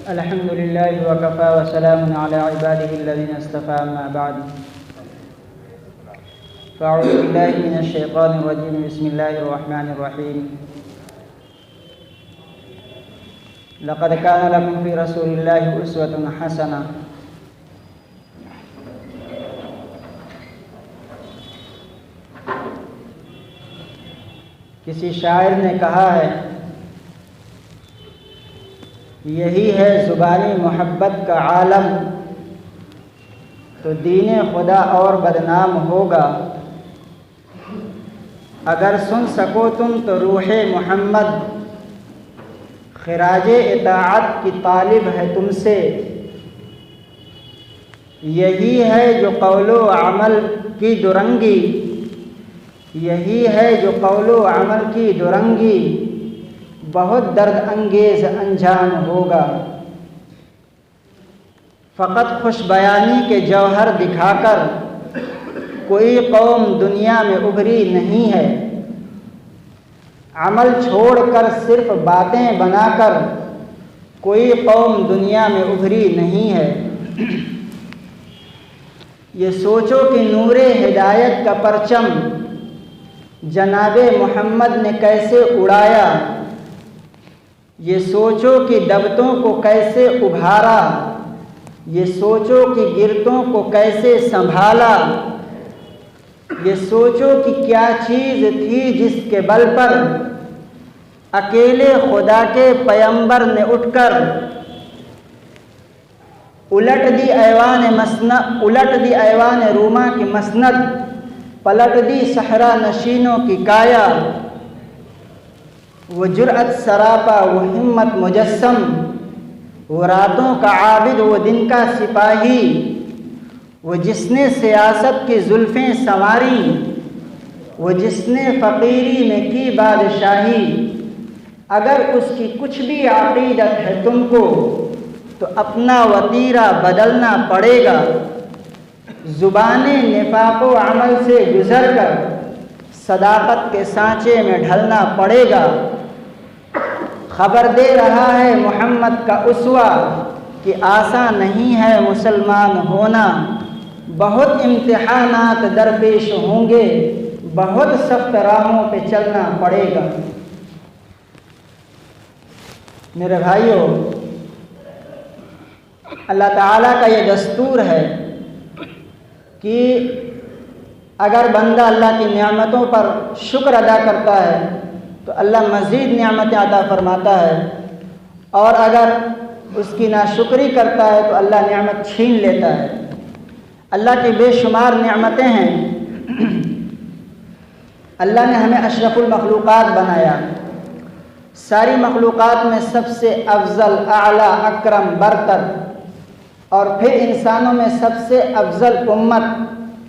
الحمد لله وكفى وسلام على عباده الذين اصطفى أما بعد فأعوذ بالله من الشيطان الرجيم بسم الله الرحمن الرحيم لقد كان لكم في رسول الله أسوة حسنة کسی شاعر نے کہا ہے یہی ہے زبانی محبت کا عالم تو دین خدا اور بدنام ہوگا اگر سن سکو تم تو روح محمد خراج اطاعت کی طالب ہے تم سے یہی ہے جو قول و عمل کی درنگی یہی ہے جو قول و عمل کی درنگی بہت درد انگیز انجام ہوگا فقط خوش بیانی کے جوہر دکھا کر کوئی قوم دنیا میں ابھری نہیں ہے عمل چھوڑ کر صرف باتیں بنا کر کوئی قوم دنیا میں ابھری نہیں ہے یہ سوچو کہ نور ہدایت کا پرچم جناب محمد نے کیسے اڑایا یہ سوچو کہ دبتوں کو کیسے ابھارا یہ سوچو کہ گرتوں کو کیسے سنبھالا یہ سوچو کہ کیا چیز تھی جس کے بل پر اکیلے خدا کے پیمبر نے اٹھ کر الٹ دی ایوان روما کی مسند پلٹ دی صحرا نشینوں کی کایا وہ جرأت سراپا وہ ہمت مجسم وہ راتوں کا عابد وہ دن کا سپاہی وہ جس نے سیاست کی زلفیں سنواری وہ جس نے فقیری میں کی بادشاہی اگر اس کی کچھ بھی عقیدت ہے تم کو تو اپنا وتیرہ بدلنا پڑے گا زبان نفاق و عمل سے گزر کر صداقت کے سانچے میں ڈھلنا پڑے گا خبر دے رہا ہے محمد کا اسوہ کہ آسان نہیں ہے مسلمان ہونا بہت امتحانات درپیش ہوں گے بہت سخت راہوں پہ چلنا پڑے گا میرے بھائیوں اللہ تعالیٰ کا یہ دستور ہے کہ اگر بندہ اللہ کی نعمتوں پر شکر ادا کرتا ہے تو اللہ مزید نعمتیں عطا فرماتا ہے اور اگر اس کی ناشکری کرتا ہے تو اللہ نعمت چھین لیتا ہے اللہ کی بے شمار نعمتیں ہیں اللہ نے ہمیں اشرف المخلوقات بنایا ساری مخلوقات میں سب سے افضل اعلیٰ اکرم برتر اور پھر انسانوں میں سب سے افضل امت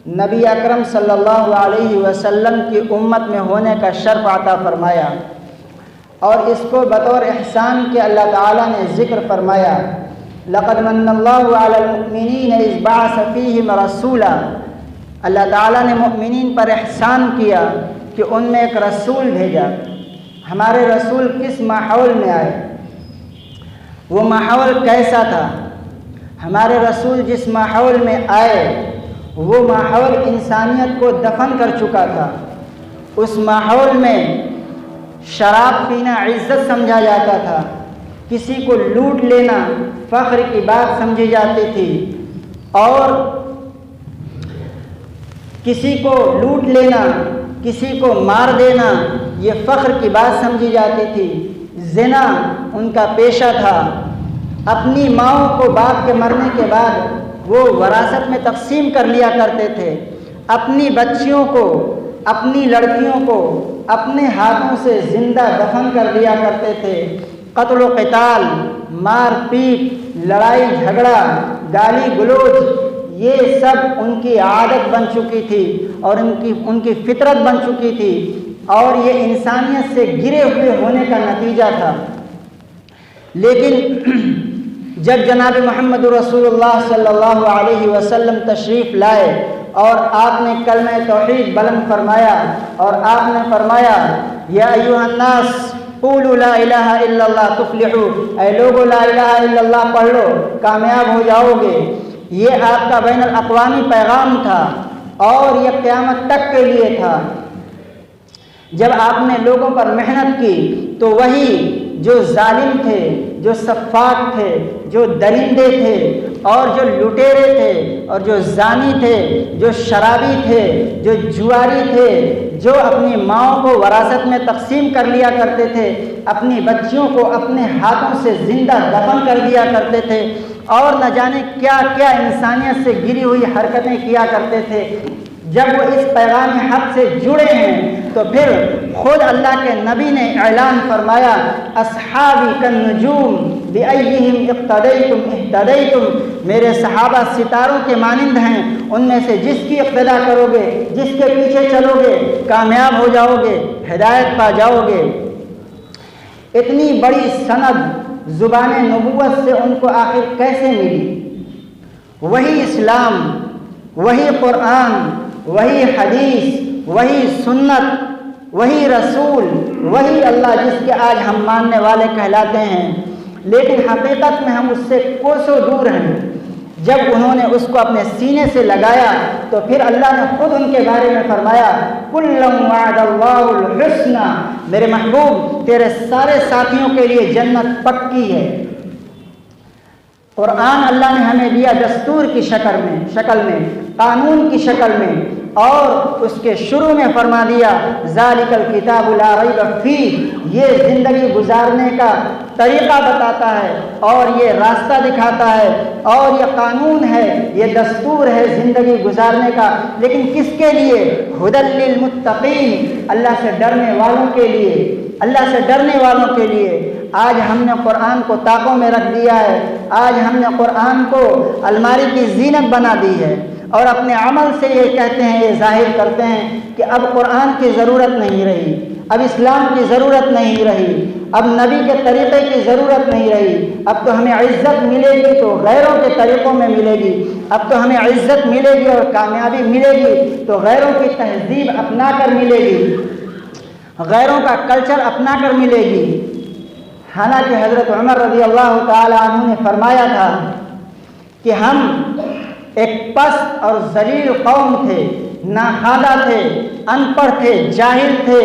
نبی اکرم صلی اللہ علیہ وسلم کی امت میں ہونے کا شرف عطا فرمایا اور اس کو بطور احسان کے اللہ تعالیٰ نے ذکر فرمایا لقد من اللہ علی المؤمنین اذ بعث فیہم رسولا اللہ تعالیٰ نے مؤمنین پر احسان کیا کہ ان میں ایک رسول بھیجا ہمارے رسول کس ماحول میں آئے وہ ماحول کیسا تھا ہمارے رسول جس ماحول میں آئے وہ ماحول انسانیت کو دفن کر چکا تھا اس ماحول میں شراب پینا عزت سمجھا جاتا تھا کسی کو لوٹ لینا فخر کی بات سمجھی جاتی تھی اور کسی کو لوٹ لینا کسی کو مار دینا یہ فخر کی بات سمجھی جاتی تھی زنا ان کا پیشہ تھا اپنی ماؤں کو باپ کے مرنے کے بعد وہ وراثت میں تقسیم کر لیا کرتے تھے اپنی بچیوں کو اپنی لڑکیوں کو اپنے ہاتھوں سے زندہ دفن کر دیا کرتے تھے قتل و قتال مار پیٹ لڑائی جھگڑا گالی گلوچ یہ سب ان کی عادت بن چکی تھی اور ان کی فطرت بن چکی تھی اور یہ انسانیت سے گرے ہوئے ہونے کا نتیجہ تھا لیکن جب جناب محمد رسول اللہ صلی اللہ علیہ وسلم تشریف لائے اور آپ نے کلمہ توحید بلند فرمایا اور آپ نے فرمایا یا ایھا الناس قولوا لا الہ الا اللہ تفلحوا، اے لوگو لا الہ الا اللہ پڑھ لو کامیاب ہو جاؤ گے۔ یہ آپ کا بین الاقوامی پیغام تھا اور یہ قیامت تک کے لیے تھا۔ جب آپ نے لوگوں پر محنت کی تو وہی جو ظالم تھے، جو سفاک تھے، جو درندے تھے اور جو لٹیرے تھے اور جو زانی تھے، جو شرابی تھے، جو جواری تھے، جو اپنی ماؤں کو وراثت میں تقسیم کر لیا کرتے تھے، اپنی بچیوں کو اپنے ہاتھوں سے زندہ دفن کر دیا کرتے تھے اور نہ جانے کیا کیا انسانیت سے گری ہوئی حرکتیں کیا کرتے تھے، جب وہ اس پیغام حق سے جڑے ہیں تو پھر خود اللہ کے نبی نے اعلان فرمایا اصحابی کالنجوم بأیہم اقتدیتم اہتدیتم، میرے صحابہ ستاروں کے مانند ہیں، ان میں سے جس کی اقتدا کرو گے، جس کے پیچھے چلو گے کامیاب ہو جاؤ گے، ہدایت پا جاؤ گے۔ اتنی بڑی سند زبان نبوت سے ان کو آخر کیسے ملی؟ وہی اسلام، وہی قرآن، وہی حدیث، وہی سنت، وہی رسول، وہی اللہ جس کے آج ہم ماننے والے کہلاتے ہیں، لیکن حقیقت میں ہم اس سے کوسوں دور ہیں۔ جب انہوں نے اس کو اپنے سینے سے لگایا تو پھر اللہ نے خود ان کے بارے میں فرمایا کُلًّا وعد اللہ الحسنى، میرے محبوب تیرے سارے ساتھیوں کے لیے جنت پکی ہے۔ قرآن اللہ نے ہمیں دیا دستور کی شکل میں، قانون کی شکل میں، اور اس کے شروع میں فرما دیا ذالک الکتاب لا ریب فیہ، یہ زندگی گزارنے کا طریقہ بتاتا ہے اور یہ راستہ دکھاتا ہے اور یہ قانون ہے، یہ دستور ہے زندگی گزارنے کا، لیکن کس کے لیے؟ ھدی للمتقین، اللہ سے ڈرنے والوں کے لیے، اللہ سے ڈرنے والوں کے لیے۔ آج ہم نے قرآن کو طاقوں میں رکھ دیا ہے، آج ہم نے قرآن کو الماری کی زینت بنا دی ہے اور اپنے عمل سے یہ کہتے ہیں، یہ ظاہر کرتے ہیں کہ اب قرآن کی ضرورت نہیں رہی، اب اسلام کی ضرورت نہیں رہی، اب نبی کے طریقے کی ضرورت نہیں رہی، اب تو ہمیں عزت ملے گی تو غیروں کے طریقوں میں ملے گی، اب تو ہمیں عزت ملے گی اور کامیابی ملے گی تو غیروں کی تہذیب اپنا کر ملے گی، غیروں کا کلچر اپنا کر ملے گی۔ حالانکہ حضرت عمر رضی اللہ تعالی عنہ نے فرمایا تھا کہ ہم ایک پست اور ذلیل قوم تھے، ناخوالہ تھے، ان پڑھ تھے، جاہل تھے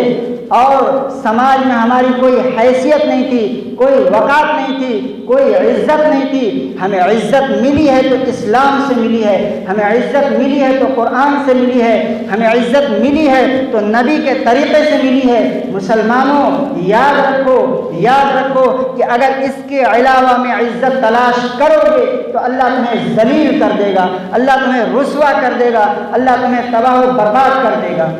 اور سماج میں ہماری کوئی حیثیت نہیں تھی، کوئی وقار نہیں تھی، کوئی عزت نہیں تھی۔ ہمیں عزت ملی ہے تو اسلام سے ملی ہے، ہمیں عزت ملی ہے تو قرآن سے ملی ہے، ہمیں عزت ملی ہے تو نبی کے طریقے سے ملی ہے۔ مسلمانوں یاد رکھو کہ اگر اس کے علاوہ میں عزت تلاش کرو گے تو اللہ تمہیں ذلیل کر دے گا، اللہ تمہیں رسوا کر دے گا، اللہ تمہیں تباہ و برباد کر دے گا۔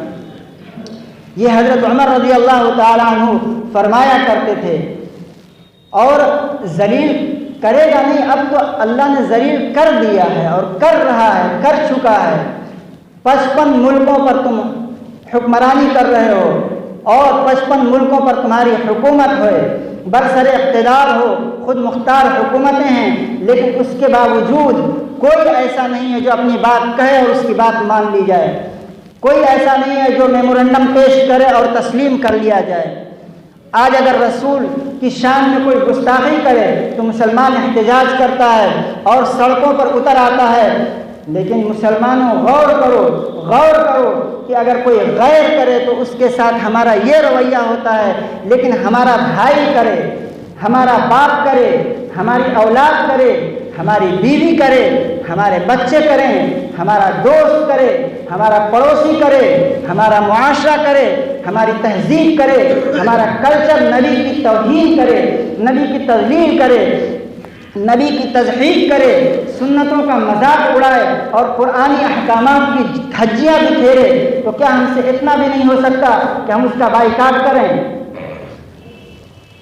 یہ حضرت عمر رضی اللہ تعالیٰ عنہ فرمایا کرتے تھے، اور ذلیل کرے گا نہیں، اب تو اللہ نے ذلیل کر دیا ہے اور کر رہا ہے، کر چکا ہے۔ 55 ملکوں پر تم حکمرانی کر رہے ہو اور 55 ملکوں پر تمہاری حکومت ہوئے، برسر اقتدار ہو، خود مختار حکومتیں ہیں، لیکن اس کے باوجود کوئی ایسا نہیں ہے جو اپنی بات کہے اور اس کی بات مان لی جائے، کوئی ایسا نہیں ہے جو میمورنڈم پیش کرے اور تسلیم کر لیا جائے۔ آج اگر رسول کی شان میں کوئی گستاخی کرے تو مسلمان احتجاج کرتا ہے اور سڑکوں پر اتر آتا ہے، لیکن مسلمانوں غور کرو کہ اگر کوئی غیر کرے تو اس کے ساتھ ہمارا یہ رویہ ہوتا ہے، لیکن ہمارا بھائی کرے، ہمارا باپ کرے، ہماری اولاد کرے، ہماری بیوی کرے، ہمارے بچے کریں، ہمارا دوست کرے، ہمارا پڑوسی کرے، ہمارا معاشرہ کرے، ہماری تہذیب کرے، ہمارا کلچر نبی کی توہین کرے، نبی کی تضلیل کرے، نبی کی تضحیق کرے، سنتوں کا مذاق اڑائے اور قرآنی احکامات کی دھجیاں بکھیرے، تو کیا ہم سے اتنا بھی نہیں ہو سکتا کہ ہم اس کا بائیکاٹ کریں؟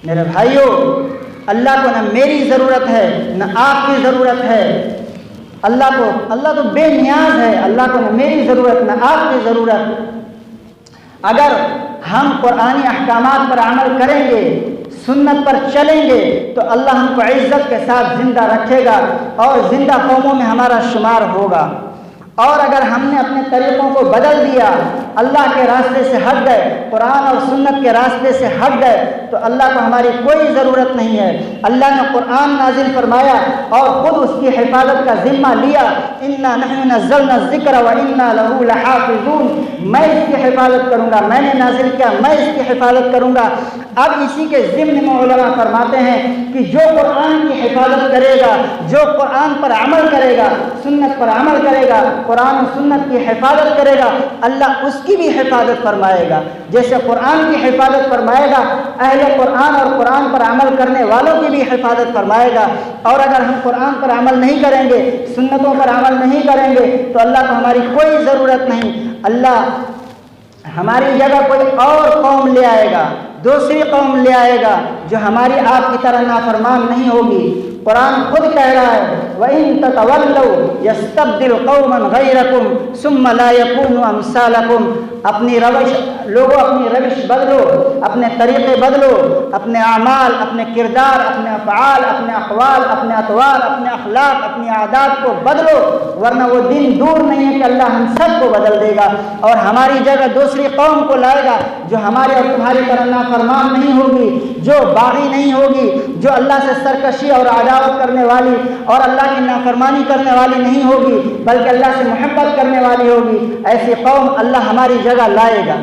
میرے بھائیوں، اللہ کو نہ میری ضرورت ہے نہ آپ کی ضرورت ہے، اللہ تو بے نیاز ہے، اللہ کو نہ میری ضرورت نہ آپ کی ضرورت۔ اگر ہم قرآنی احکامات پر عمل کریں گے، سنت پر چلیں گے تو اللہ ہم کو عزت کے ساتھ زندہ رکھے گا اور زندہ قوموں میں ہمارا شمار ہوگا۔ اور اگر ہم نے اپنے طریقوں کو بدل دیا، اللہ کے راستے سے ہٹ گئے، قرآن اور سنت کے راستے سے ہٹ گئے، تو اللہ کو ہماری کوئی ضرورت نہیں ہے۔ اللہ نے قرآن نازل فرمایا اور خود اس کی حفاظت کا ذمہ لیا، انا نحن نزلنا الذکر وانا لہ لحافظون، میں اس کی حفاظت کروں گا، میں نے نازل کیا، میں اس کی حفاظت کروں گا۔ اب اسی کے ضمن میں علماء فرماتے ہیں کہ جو قرآن کی حفاظت کرے گا، جو قرآن پر عمل کرے گا، سنت پر عمل کرے گا، قرآن و سنت کی حفاظت کرے گا، اللہ اس کی بھی حفاظت فرمائے گا۔ جیسے قرآن کی حفاظت فرمائے گا، اہل قرآن اور قرآن پر عمل کرنے والوں کی بھی حفاظت فرمائے گا۔ اور اگر ہم قرآن پر عمل نہیں کریں گے، سنتوں پر عمل نہیں کریں گے، تو اللہ کو ہماری کوئی ضرورت نہیں۔ اللہ ہماری جگہ کوئی اور قوم لے آئے گا، دوسری قوم لے آئے گا جو ہماری آپ کی طرح نافرمان نہیں ہوگی۔ قرآن خود کہہ رہا ہے وَإِن تَتَوَلَّوْا يَسْتَبْدِلْ قَوْمًا غَيْرَكُمْ ثُمَّ لَا يَكُونُوا أَمْثَالَكُمْ، اپنی روش بدلو، اپنے طریقے بدلو، اپنے اعمال، اپنے کردار، اپنے افعال، اپنے اقوال، اپنے اطوار، اپنے اخلاق، اپنی عادات کو بدلو، ورنہ وہ دن دور نہیں ہے کہ اللہ ہم سب کو بدل دے گا اور ہماری جگہ دوسری قوم کو لائے گا جو ہمارے اور تمہاری طرح نافرمان نہیں ہوگی، جو باغی نہیں ہوگی، جو اللہ سے سرکشی اور عداوت کرنے والی اور اللہ کی نافرمانی کرنے والی نہیں ہوگی، بلکہ اللہ سے محبت کرنے والی ہوگی۔ ایسی قوم اللہ ہماری جگہ لائے گا۔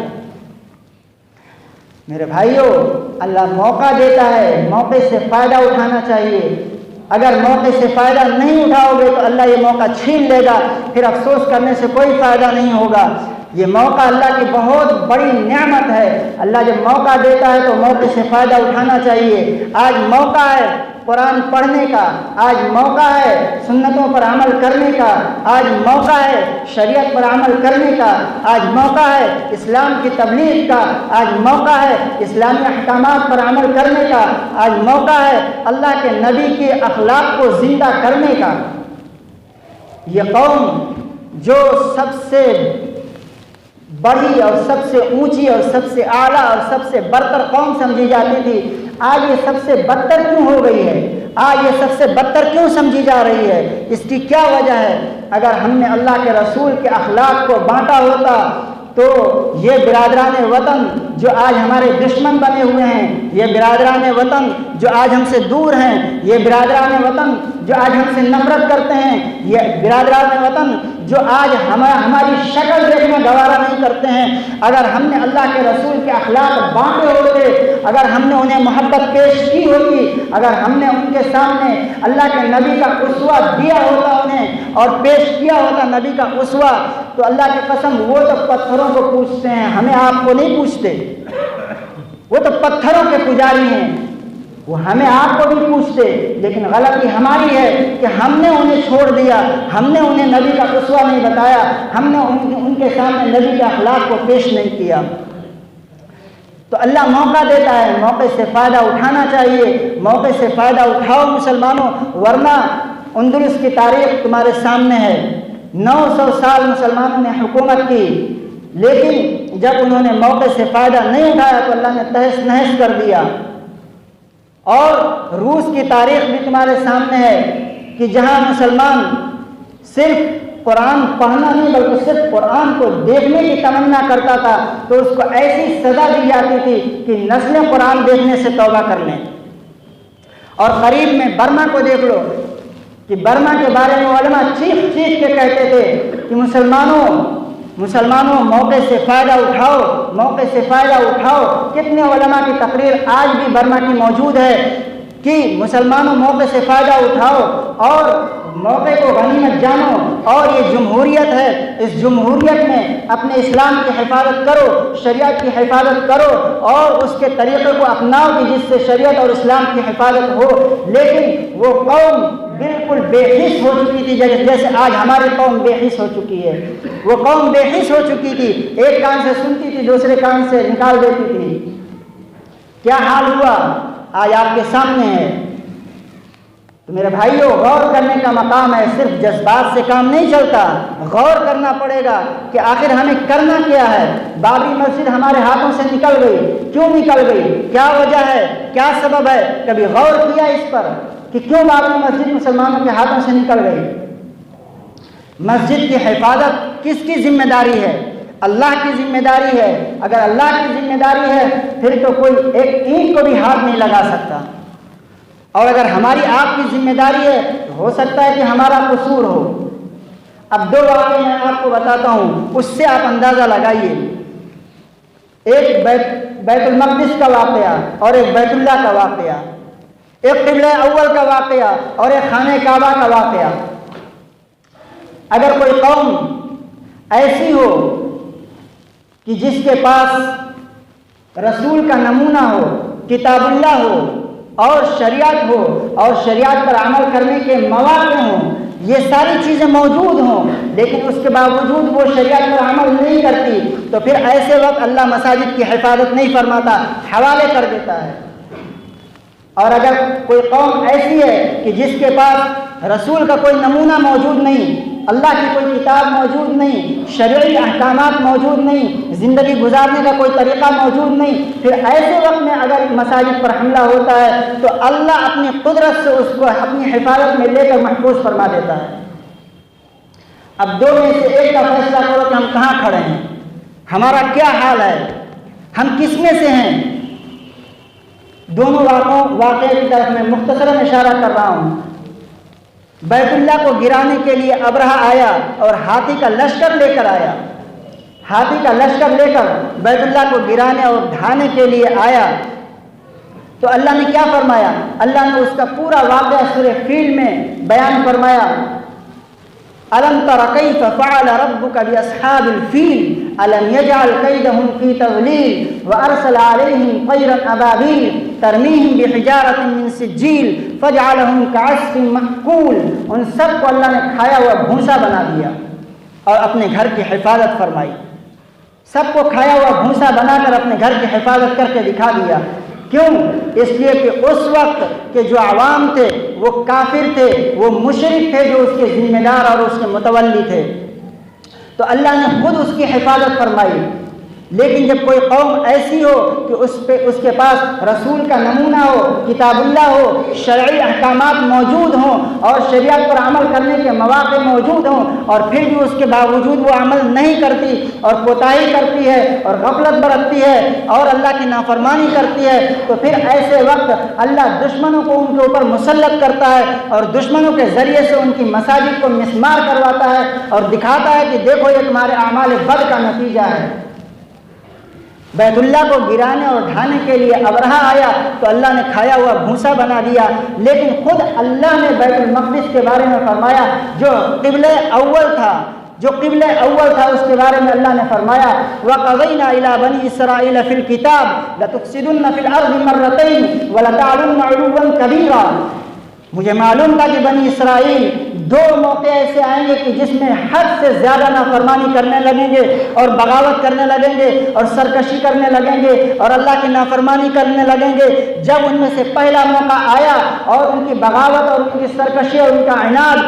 میرے بھائیوں، اللہ موقع دیتا ہے، موقع سے فائدہ اٹھانا چاہیے۔ اگر موقع سے فائدہ نہیں اٹھاؤ گے تو اللہ یہ موقع چھین لے گا، پھر افسوس کرنے سے کوئی فائدہ نہیں ہوگا۔ یہ موقع اللہ کی بہت بڑی نعمت ہے۔ اللہ جب موقع دیتا ہے تو موقع سے فائدہ اٹھانا چاہیے۔ آج موقع ہے قرآن پڑھنے کا، آج موقع ہے سنتوں پر عمل کرنے کا، آج موقع ہے شریعت پر عمل کرنے کا، آج موقع ہے اسلام کی تبلیغ کا، آج موقع ہے اسلامی احکامات پر عمل کرنے کا، آج موقع ہے اللہ کے نبی کے اخلاق کو زندہ کرنے کا۔ یہ قوم جو سب سے بڑی اور سب سے اونچی اور سب سے اعلیٰ اور سب سے برتر قوم سمجھی جاتی تھی، آج یہ سب سے بدتر کیوں ہو گئی ہے؟ آج یہ سب سے بدتر کیوں سمجھی جا رہی ہے؟ اس کی کیا وجہ ہے؟ اگر ہم نے اللہ کے رسول کے اخلاق کو بانٹا ہوتا تو یہ برادران وطن جو آج ہمارے دشمن بنے ہوئے ہیں، یہ برادران وطن جو آج ہم سے دور ہیں، یہ برادران وطن جو آج ہم سے نفرت کرتے ہیں، یہ برادران وطن جو آج ہماری شکل دیکھنا گوارا نہیں کرتے ہیں، اگر ہم نے اللہ کے رسول کے اخلاق بانٹے ہوتے، اگر ہم نے انہیں محبت پیش کی ہوتی، اگر ہم نے ان کے سامنے اللہ کے نبی کا اسوہ دیا ہوتا انہیں اور پیش کیا ہوتا نبی کا اسوہ، تو اللہ کی قسم وہ تو پتھروں کو پوجتے ہیں، ہمیں آپ کو نہیں پوچھتے۔ وہ تو پتھروں کے پجاری ہیں، وہ ہمیں آپ کو بھی پوچھتے، لیکن غلطی ہماری ہے کہ ہم نے انہیں چھوڑ دیا، ہم نے انہیں نبی کا اسوہ نہیں بتایا، ہم نے ان کے سامنے نبی کے اخلاق کو پیش نہیں کیا۔ تو اللہ موقع دیتا ہے، موقع سے فائدہ اٹھانا چاہیے، موقع سے فائدہ اٹھاؤ مسلمانوں، ورنہ اندلس کی تاریخ تمہارے سامنے ہے۔ 900 سال مسلمانوں نے حکومت کی، لیکن جب انہوں نے موقع سے فائدہ نہیں اٹھایا تو اللہ نے تہس نہس کر دیا۔ اور روس کی تاریخ بھی تمہارے سامنے ہے کہ جہاں مسلمان صرف قرآن پڑھنا نہیں بلکہ صرف قرآن کو دیکھنے کی تمنا کرتا تھا تو اس کو ایسی سزا دی جاتی تھی کہ نسلیں قرآن دیکھنے سے توبہ کر لیں۔ اور قریب میں برما کو دیکھ لو کہ برما کے بارے میں علماء چیخ چیخ کے کہتے تھے کہ مسلمانوں موقع سے فائدہ اٹھاؤ، موقع سے فائدہ اٹھاؤ۔ کتنے علماء کی تقریر آج بھی برما کی موجود ہے کہ مسلمانوں موقع سے فائدہ اٹھاؤ اور موقع کو غنیمت جانو، اور یہ جمہوریت ہے، اس جمہوریت میں اپنے اسلام کی حفاظت کرو، شریعت کی حفاظت کرو اور اس کے طریقے کو اپناؤ کہ جس سے شریعت اور اسلام کی حفاظت ہو۔ لیکن وہ قوم بالکل بے حس ہو چکی تھی، جیسے آج ہماری قوم بے حس ہو چکی ہے۔ وہ قوم بے حس ہو چکی تھی، ایک کان سے سنتی تھی دوسرے کان سے نکال دیتی تھی۔ کیا حال ہوا آج آپ کے سامنے ہے۔ تو میرے بھائیوں، غور کرنے کا مقام ہے، صرف جذبات سے کام نہیں چلتا، غور کرنا پڑے گا کہ آخر ہمیں کرنا کیا ہے۔ بابری مسجد ہمارے ہاتھوں سے نکل گئی، کیوں نکل گئی؟ کیا وجہ ہے؟ کیا سبب ہے؟ کبھی غور کیا اس پر کہ کیوں بابری مسجد مسلمانوں کے ہاتھوں سے نکل گئی؟ مسجد کی حفاظت کس کی ذمہ داری ہے؟ اللہ کی ذمہ داری ہے۔ اگر اللہ کی ذمہ داری ہے پھر تو کوئی ایک اینٹ کو بھی ہاتھ نہیں لگا سکتا، اور اگر ہماری آپ کی ذمہ داری ہے تو ہو سکتا ہے کہ ہمارا قصور ہو۔ اب دو واقعے میں آپ کو بتاتا ہوں، اس سے آپ اندازہ لگائیے۔ ایک بیت المقدس کا واقعہ اور ایک بیت اللہ کا واقعہ، ایک قبلہ اول کا واقعہ اور ایک خانہ کعبہ کا واقعہ۔ اگر کوئی قوم ایسی ہو کہ جس کے پاس رسول کا نمونہ ہو، کتاب اللہ ہو اور شریعت ہو اور شریعت پر عمل کرنے کے مواقع ہوں، یہ ساری چیزیں موجود ہوں، لیکن اس کے باوجود وہ شریعت پر عمل نہیں کرتی، تو پھر ایسے وقت اللہ مساجد کی حفاظت نہیں فرماتا، حوالے کر دیتا ہے۔ اور اگر کوئی قوم ایسی ہے کہ جس کے پاس رسول کا کوئی نمونہ موجود نہیں، اللہ کی کوئی کتاب موجود نہیں، شرعی احکامات موجود نہیں، زندگی گزارنے کا کوئی طریقہ موجود نہیں، پھر ایسے وقت میں اگر مساجد پر حملہ ہوتا ہے تو اللہ اپنی قدرت سے اس کو اپنی حفاظت میں لے کر محفوظ فرما دیتا ہے۔ اب دو میں سے ایک کا فیصلہ کرو کہ ہم کہاں کھڑے ہیں، ہمارا کیا حال ہے، ہم کس میں سے ہیں۔ دونوں واقعے کی طرف میں مختصراً اشارہ کر رہا ہوں۔ بیت اللہ کو گرانے کے لیے ابرہہ آیا اور ہاتھی کا لشکر لے کر آیا، ہاتھی کا لشکر لے کر بیت اللہ کو گرانے اور ڈھانے کے لیے آیا، تو اللہ نے کیا فرمایا؟ اللہ نے اس کا پورا واقعہ سورہ فیل میں بیان فرمایا۔ أَلَمْ تَرَ كَيْفَ فَعَلَ رَبُّكَ بِأَصْحَابِ الْفِيلِ أَلَمْ يَجْعَلْ كَيْدَهُمْ فِي تَضْلِيلٍ وَأَرْسَلَ عَلَيْهِمْ طَيْرًا أَبَابِيلَ تَرْمِيهِمْ بِحِجَارَةٍ مِّن سِجِّيلٍ فَجَعَلَهُمْ كَعَصْفٍ مَّأْكُولٍ۔ ان سب کو اللہ نے کھایا ہوا بھونسا بنا دیا اور اپنے گھر کی حفاظت فرمائی۔ سب کو کھایا ہوا بھونسا بنا کر اپنے گھر کی حفاظت کر کے دکھا دیا۔ کیوں؟ اس لیے کہ اس وقت کے جو عوام تھے وہ کافر تھے، وہ مشرک تھے جو اس کے ذمہ دار اور اس کے متولی تھے، تو اللہ نے خود اس کی حفاظت فرمائی۔ لیکن جب کوئی قوم ایسی ہو کہ اس کے پاس رسول کا نمونہ ہو، کتاب اللہ ہو، شرعی احکامات موجود ہوں اور شریعت پر عمل کرنے کے مواقع موجود ہوں، اور پھر بھی اس کے باوجود وہ عمل نہیں کرتی اور کوتاہی کرتی ہے اور غفلت برتتی ہے اور اللہ کی نافرمانی کرتی ہے، تو پھر ایسے وقت اللہ دشمنوں کو ان کے اوپر مسلط کرتا ہے اور دشمنوں کے ذریعے سے ان کی مساجد کو مسمار کرواتا ہے اور دکھاتا ہے کہ دیکھو یہ تمہارے اعمال بد کا نتیجہ ہے۔ بیت اللہ کو گرانے اور ڈھانے کے لیے ابرہہ آیا تو اللہ نے کھایا ہوا بھونسا بنا دیا، لیکن خود اللہ نے بیت المقدس کے بارے میں فرمایا، جو قبلہ اول تھا اس کے بارے میں اللہ نے فرمایا وَقَضَيْنَا إِلَىٰ بَنِي إِسْرَائِيلَ فِي الْكِتَابِ لَتُفْسِدُنَّ فِي الْأَرْضِ مَرَّتَيْنِ وَلَتَعْلُنَّ عُلُوًّا كَبِيرًا۔ مجھے معلوم تھا کہ بنی اسرائیل دو موقع ایسے آئیں گے کہ جس میں حد سے زیادہ نافرمانی کرنے لگیں گے اور بغاوت کرنے لگیں گے اور سرکشی کرنے لگیں گے اور اللہ کی نافرمانی کرنے لگیں گے۔ جب ان میں سے پہلا موقع آیا اور ان کی بغاوت اور ان کی سرکشی اور ان کا عناد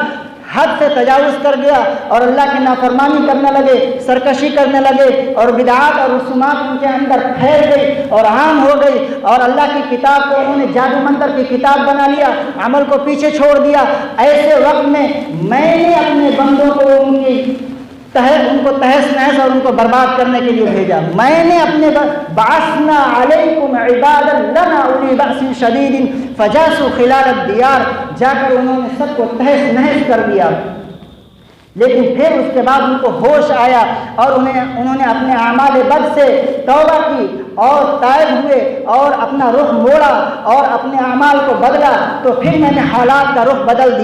حد سے تجاوز کر گیا اور اللہ کی نافرمانی کرنے لگے، سرکشی کرنے لگے اور بدعات اور رسومات ان کے اندر پھیل گئی اور عام ہو گئی، اور اللہ کی کتاب کو انہوں نے جادو منتر کی کتاب بنا لیا، عمل کو پیچھے چھوڑ دیا۔ ایسے وقت میں نے اپنے بندوں کو ان کو تہس نہس اور ان کو برباد کرنے کے لیے بھیجا۔ میں نے اپنے بعثنا علیکم عبادا لنا اولی بأس شدید فجاسوا خلال الدیار، جا کر انہوں نے سب کو تہس نہس کر دیا۔ لیکن پھر اس کے بعد ان کو ہوش آیا اور انہوں نے اپنے اعمال بد سے توبہ کی اور تائب ہوئے اور اپنا رخ موڑا اور اپنے اعمال کو بدلا، تو پھر میں نے حالات کا رخ بدل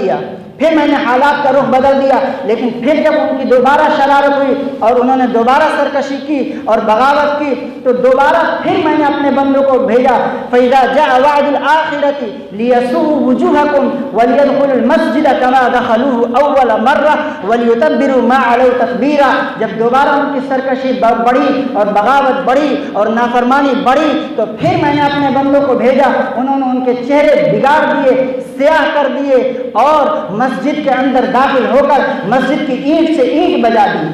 دیا۔ لیکن پھر جب ان کی دوبارہ شرارت ہوئی اور انہوں نے دوبارہ سرکشی کی اور بغاوت کی، تو دوبارہ پھر میں نے اپنے بندوں کو بھیجا۔ فَإِذَا جَاءَ وَعْدُ الْآخِرَةِ لِيَسُوءُوا وُجُوهَكُمْ وَلْيَدْخُلُوا الْمَسْجِدَ كَمَا دَخَلُوهُ أَوَّلَ مَرَّةٍ وَلْيُتَبِّرُوا مَا عَلَوْا تَتْبِيرًا۔ جب دوبارہ ان کی سرکشی بڑھی اور بغاوت بڑھی اور نافرمانی بڑھی، تو پھر میں نے اپنے بندوں کو بھیجا، انہوں نے ان کے چہرے بگاڑ دیے، سیاہ کر دیے اور مسجد کے اندر داخل ہو کر مسجد کی اینٹ سے اینٹ بجا دی۔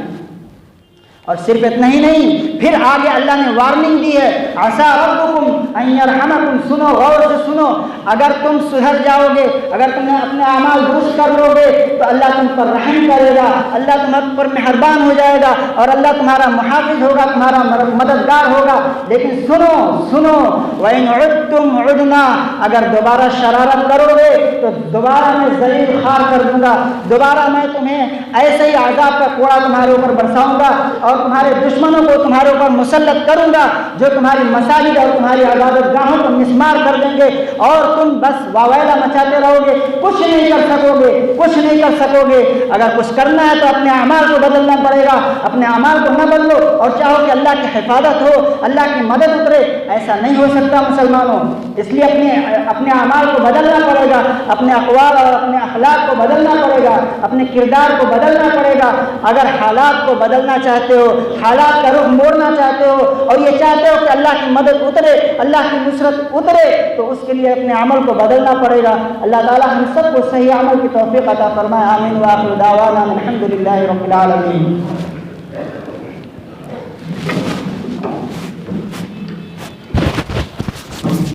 اور صرف اتنا ہی نہیں، پھر آگے اللہ نے وارننگ دی ہے، عسیٰ ربکم ان یرحمکم، سنو غور سے سنو، اگر تم سدھر جاؤ گے، اگر تم نے اپنے اعمال درست کر لو گے تو اللہ تم پر رحم کرے گا، اللہ تم پر مہربان ہو جائے گا اور اللہ تمہارا محافظ ہوگا، تمہارا مددگار ہوگا۔ لیکن سنو سنو، وَإِنْ عُدْتُمْ عُدْنَا، اگر دوبارہ شرارت کرو گے تو دوبارہ میں ذلیل خوار کر دوں گا، دوبارہ میں تمہیں ایسے ہی عذاب کا کوڑا تمہارے اوپر برساؤں گا اور تمہارے دشمنوں کو تمہارے اوپر مسلط کروں گا، جو تمہاری مساجد اور تمہاری عبادت گاہوں کو مسمار کر دیں گے اور تم بس واویلا مچاتے رہو گے، کچھ نہیں کر سکو گے، کچھ نہیں کر سکو گے۔ اگر کچھ کرنا ہے تو اپنے اعمال کو بدلنا پڑے گا، اپنے اعمال کو نہ بدلو اور چاہو کہ اللہ کی حفاظت ہو، اللہ کی مدد اترے، ایسا نہیں ہو سکتا مسلمانوں۔ اس لیے اپنے اعمال کو بدلنا پڑے گا، اپنے اقوال اور اپنے اخلاق کو بدلنا پڑے گا، اپنے کردار کو بدلنا پڑے گا۔ اگر حالات کو بدلنا چاہتے ہو، حالات کا رخ موڑنا چاہتے ہو اور یہ چاہتے ہو کہ اللہ کی مدد اترے، اللہ کی نصرت اترے، تو اس کے لیے اپنے عمل کو بدلنا پڑے گا۔ اللہ تعالی ہم سب کو صحیح عمل کی توفیق عطا فرمائے، آمین۔ وآخر دعوانا الحمد للہ رب العالمین۔